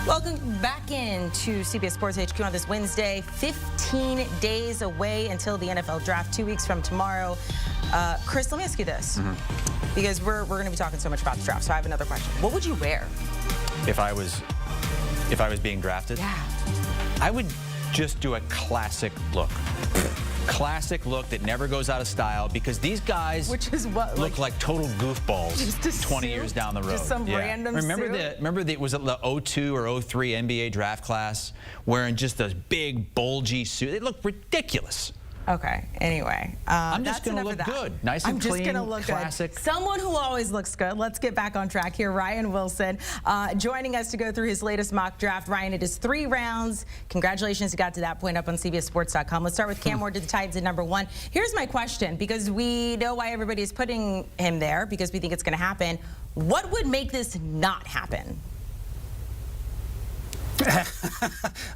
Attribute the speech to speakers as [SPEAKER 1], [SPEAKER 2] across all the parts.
[SPEAKER 1] Welcome back into CBS Sports HQ on this Wednesday. 15 days away until the NFL draft, 2 weeks from tomorrow. Chris, let me ask you this, because we're going to be talking so much about the draft, so I have another question. What would you wear?
[SPEAKER 2] If I was being drafted?
[SPEAKER 1] Yeah.
[SPEAKER 2] I would just do a classic look. Classic look that never goes out of style, because these guys look like total goofballs 20 years down the road.
[SPEAKER 1] Just some random
[SPEAKER 2] remember
[SPEAKER 1] suit?
[SPEAKER 2] Was it the 02 or 03 NBA draft class wearing just those big bulgy suit? They look ridiculous.
[SPEAKER 1] Okay, anyway.
[SPEAKER 2] I'm just going to look good. Nice and clean,
[SPEAKER 1] I'm just going to look
[SPEAKER 2] classic.
[SPEAKER 1] good. Someone who always looks good. Let's get back on track here. Ryan Wilson joining us to go through his latest mock draft. Ryan, it is 3 rounds. Congratulations, you got to that point up on CBSSports.com. Let's start with Cam Ward to the Titans at #1. Here's my question, because we know why everybody is putting him there, because we think it's going to happen. What would make this not happen?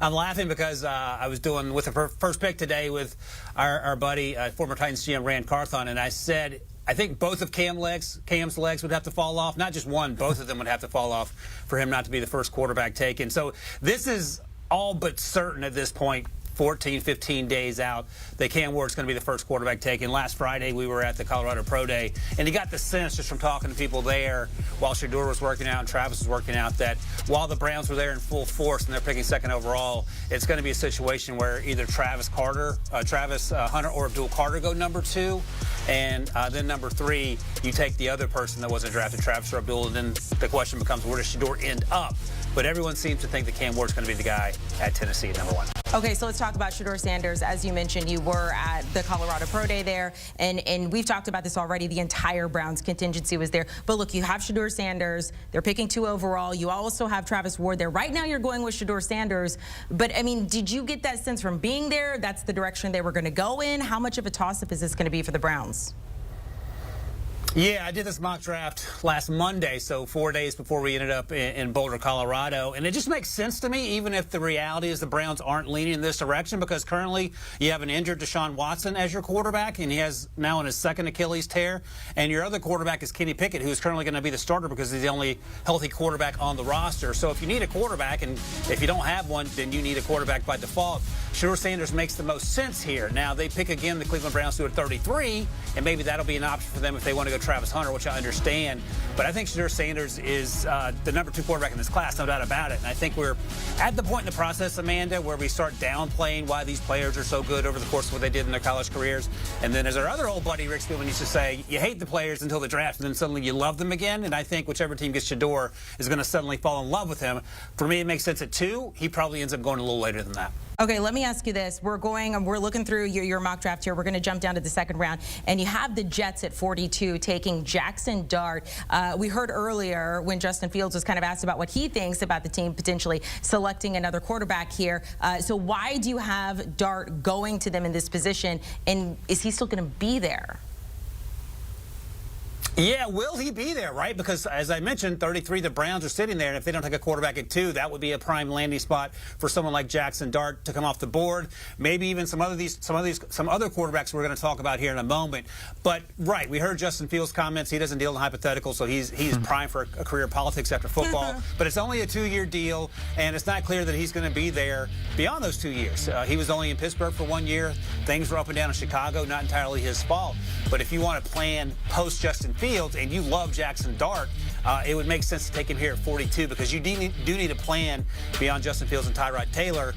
[SPEAKER 3] I'm laughing because I was doing with the first pick today with our buddy, former Titans GM Rand Carthon, and I said I think both of Cam's legs would have to fall off. Not just one, both of them would have to fall off for him not to be the first quarterback taken. So this is all but certain at this point. 14, 15 days out that Cam Ward's going to be the first quarterback taken. Last Friday, we were at the Colorado Pro Day, and he got the sense just from talking to people there while Shedeur was working out and Travis was working out that while the Browns were there in full force and they're picking second overall, it's going to be a situation where either Travis Hunter or Abdul Carter go #2, and then #3, you take the other person that wasn't drafted, Travis or Abdul, and then the question becomes, where does Shedeur end up? But everyone seems to think that Cam Ward's going to be the guy at Tennessee at #1.
[SPEAKER 1] Okay, so let's talk about Shedeur Sanders. As you mentioned, you were at the Colorado Pro Day there, and we've talked about this already. The entire Browns contingency was there. But look, you have Shedeur Sanders. They're picking 2 overall. You also have Travis Ward there. Right now, you're going with Shedeur Sanders. But, I mean, did you get that sense from being there? That's the direction they were going to go in. How much of a toss-up is this going to be for the Browns?
[SPEAKER 3] Yeah, I did this mock draft last Monday, so 4 days before we ended up in Boulder, Colorado. And it just makes sense to me, even if the reality is the Browns aren't leaning in this direction, because currently you have an injured Deshaun Watson as your quarterback, and he has now on his second Achilles tear. And your other quarterback is Kenny Pickett, who's currently going to be the starter because he's the only healthy quarterback on the roster. So if you need a quarterback, and if you don't have one, then you need a quarterback by default. Shedeur Sanders makes the most sense here. Now, they pick again the Cleveland Browns to at 33, and maybe that'll be an option for them if they want to go Travis Hunter, which I understand. But I think Shedeur Sanders is the #2 quarterback in this class, no doubt about it. And I think we're at the point in the process, Amanda, where we start downplaying why these players are so good over the course of what they did in their college careers. And then as our other old buddy Rick Spielman used to say, you hate the players until the draft, and then suddenly you love them again. And I think whichever team gets Shedeur is going to suddenly fall in love with him. For me, it makes sense at 2. He probably ends up going a little later than that.
[SPEAKER 1] Okay, let me ask you this. We're looking through your mock draft here. We're going to jump down to the second round, and you have the Jets at 42 taking Jaxson Dart. We heard earlier when Justin Fields was kind of asked about what he thinks about the team potentially selecting another quarterback here. So why do you have Dart going to them in this position, and is he still going to be there?
[SPEAKER 3] Yeah, will he be there, right? Because as I mentioned, 33, the Browns are sitting there, and if they don't take a quarterback at 2, that would be a prime landing spot for someone like Jaxson Dart to come off the board. Maybe even some other quarterbacks we're going to talk about here in a moment. But right, we heard Justin Fields' comments. He doesn't deal in hypotheticals, so he's prime for a career in politics after football. But it's only a 2-year deal, and it's not clear that he's going to be there beyond those 2 years. He was only in Pittsburgh for 1 year. Things were up and down in Chicago, not entirely his fault. But if you want to plan post Justin Fields, and you love Jaxson Dart, it would make sense to take him here at 42, because you do need a plan beyond Justin Fields and Tyrod Taylor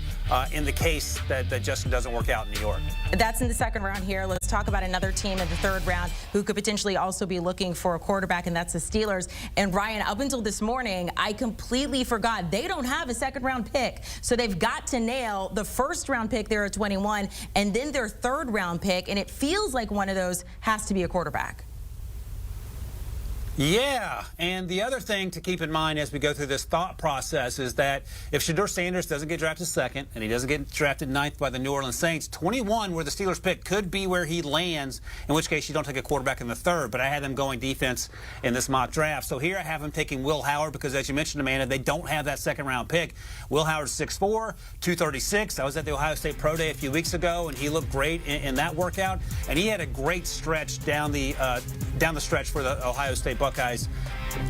[SPEAKER 3] in the case that Justin doesn't work out in New York.
[SPEAKER 1] That's in the second round here. Let's talk about another team in the third round who could potentially also be looking for a quarterback, and that's the Steelers. And Ryan, up until this morning, I completely forgot they don't have a second-round pick. So they've got to nail the first-round pick there at 21 and then their third-round pick, and it feels like one of those has to be a quarterback.
[SPEAKER 3] Yeah, and the other thing to keep in mind as we go through this thought process is that if Shedeur Sanders doesn't get drafted second and he doesn't get drafted 9th by the New Orleans Saints, 21, where the Steelers pick, could be where he lands, in which case you don't take a quarterback in the 3rd. But I had them going defense in this mock draft. So here I have him taking Will Howard because, as you mentioned, Amanda, they don't have that second-round pick. Will Howard's 6'4", 236. I was at the Ohio State Pro Day a few weeks ago, and he looked great in that workout. And he had a great stretch down the stretch for the Ohio State Buckeyes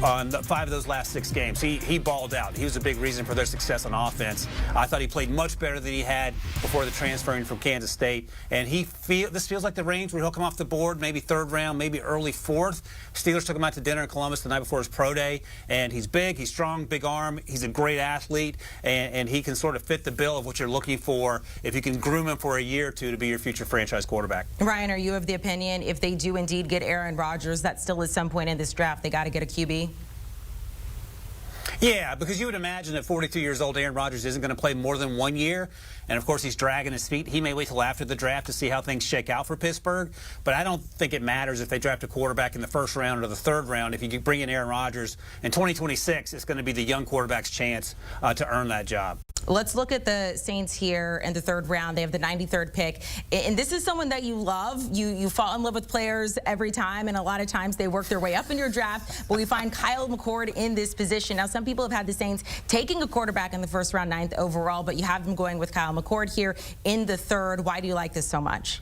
[SPEAKER 3] on 5 of those last 6 games. He balled out. He was a big reason for their success on offense. I thought he played much better than he had before the transferring from Kansas State. And this feels like the range where he'll come off the board, maybe 3rd round, maybe early 4th. Steelers took him out to dinner in Columbus the night before his pro day. And he's big, he's strong, big arm. He's a great athlete. And he can sort of fit the bill of what you're looking for if you can groom him for a year or two to be your future franchise quarterback.
[SPEAKER 1] Ryan, are you of the opinion if they do indeed get Aaron Rodgers, that still at some point in this draft they got to get a QB?
[SPEAKER 3] Yeah, because you would imagine at 42 years old, Aaron Rodgers isn't going to play more than 1 year. And, of course, he's dragging his feet. He may wait till after the draft to see how things shake out for Pittsburgh. But I don't think it matters if they draft a quarterback in the 1st round or the 3rd round. If you bring in Aaron Rodgers in 2026, it's going to be the young quarterback's chance to earn that job.
[SPEAKER 1] Let's look at the Saints here in the 3rd round. They have the 93rd pick. And this is someone that you love. You fall in love with players every time, and a lot of times they work their way up in your draft. But we find Kyle McCord in this position. Now, some people have had the Saints taking a quarterback in the 1st round, 9th overall, but you have them going with Kyle McCord here in the 3rd. Why do you like this so much?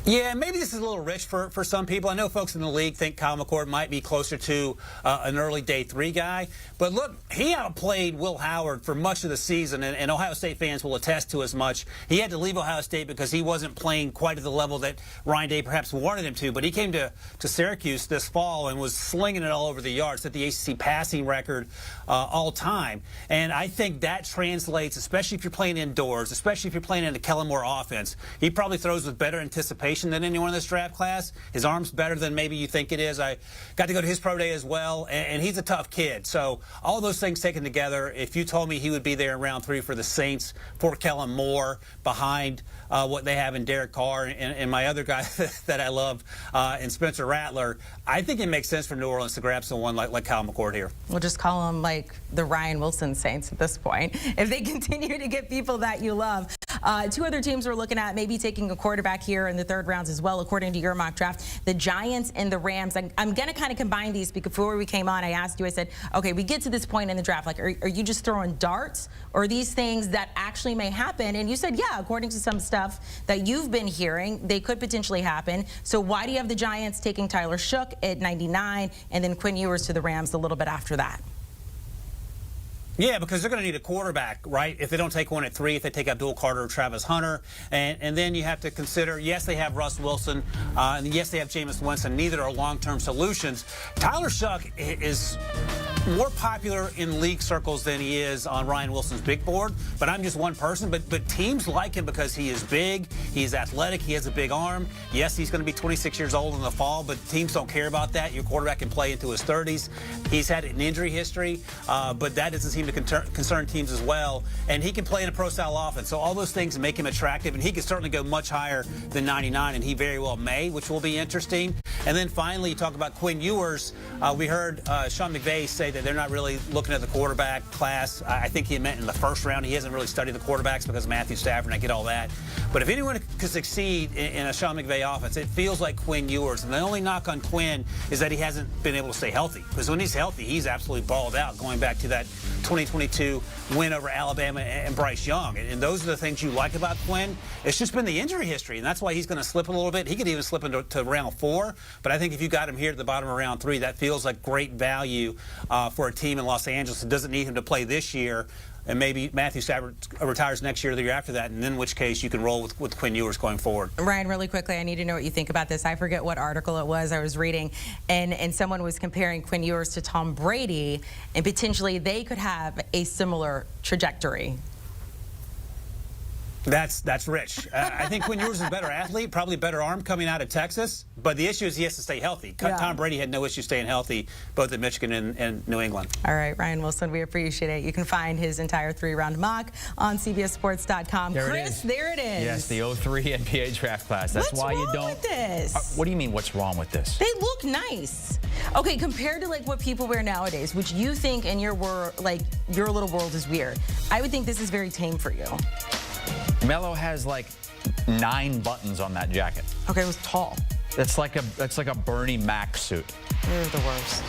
[SPEAKER 3] Yeah, maybe this is a little rich for some people. I know folks in the league think Kyle McCord might be closer to an early day 3 guy. But look, he outplayed Will Howard for much of the season, and Ohio State fans will attest to as much. He had to leave Ohio State because he wasn't playing quite at the level that Ryan Day perhaps wanted him to. But he came to Syracuse this fall and was slinging it all over the yard, set the ACC passing record all time. And I think that translates, especially if you're playing indoors, especially if you're playing in the Kellen Moore offense. He probably throws with better anticipation than anyone in this draft class. His arm's better than maybe you think it is. I got to go to his pro day as well, and he's a tough kid. So all those things taken together, if you told me he would be there in round 3 for the Saints, for Kellen Moore, behind what they have in Derek Carr and my other guy that I love, and Spencer Rattler, I think it makes sense for New Orleans to grab someone like Kyle McCord here.
[SPEAKER 1] We'll just call them like the Ryan Wilson Saints at this point, if they continue to get people that you love. 2 other teams we're looking at maybe taking a quarterback here in the 3rd rounds as well, according to your mock draft. The Giants and the Rams. I'm going to kind of combine these because before we came on, I asked you, I said, okay, we get to this point in the draft. Like, are you just throwing darts, or are these things that actually may happen? And you said, yeah, according to some stuff that you've been hearing, they could potentially happen. So why do you have the Giants taking Tyler Shough at 99 and then Quinn Ewers to the Rams a little bit after that?
[SPEAKER 3] Yeah, because they're going to need a quarterback, right? If they don't take one at 3, if they take Abdul Carter or Travis Hunter. And then you have to consider, yes, they have Russ Wilson, and yes, they have Jameis Winston. Neither are long-term solutions. Tyler Shough is more popular in league circles than he is on Ryan Wilson's big board. But I'm just one person. But teams like him because he is big, he is athletic, he has a big arm. Yes, he's going to be 26 years old in the fall, but teams don't care about that. Your quarterback can play into his 30s. He's had an injury history, but that doesn't seem to concern teams as well. And he can play in a pro-style offense. So all those things make him attractive, and he can certainly go much higher than 99, and he very well may, which will be interesting. And then finally, you talk about Quinn Ewers. We heard Sean McVay say that they're not really looking at the quarterback class. I think he meant in the 1st round. He hasn't really studied the quarterbacks because of Matthew Stafford, and I get all that. But if anyone could succeed in a Sean McVay offense, it feels like Quinn Ewers. And the only knock on Quinn is that he hasn't been able to stay healthy. Because when he's healthy, he's absolutely balled out, going back to that 2022 win over Alabama and Bryce Young. And those are the things you like about Quinn. It's just been the injury history, and that's why he's going to slip a little bit. He could even slip into round 4. But I think if you got him here at the bottom of round 3, that feels like great value for a team in Los Angeles that doesn't need him to play this year. And maybe Matthew Stafford retires next year or the year after that, and in which case you can roll with Quinn Ewers going forward.
[SPEAKER 1] Ryan, really quickly, I need to know what you think about this. I forget what article it was I was reading, and someone was comparing Quinn Ewers to Tom Brady, and potentially they could have a similar trajectory.
[SPEAKER 3] That's rich. I think Quinn Ewers is a better athlete, probably better arm coming out of Texas. But the issue is he has to stay healthy. Yeah. Tom Brady had no issue staying healthy, both in Michigan and New England.
[SPEAKER 1] All right, Ryan Wilson, we appreciate it. You can find his entire 3-round mock on CBSSports.com. Chris, there it is.
[SPEAKER 2] Yes, the 03 NBA draft class. That's why you don't.
[SPEAKER 1] What's wrong with this?
[SPEAKER 2] What do you mean, what's wrong with this?
[SPEAKER 1] They look nice. Okay, compared to like what people wear nowadays, which you think in your world, like your little world is weird. I would think this is very tame for you.
[SPEAKER 2] Melo has like 9 buttons on that jacket.
[SPEAKER 1] Okay, it was tall.
[SPEAKER 2] That's like a Bernie Mac suit.
[SPEAKER 1] You're the worst.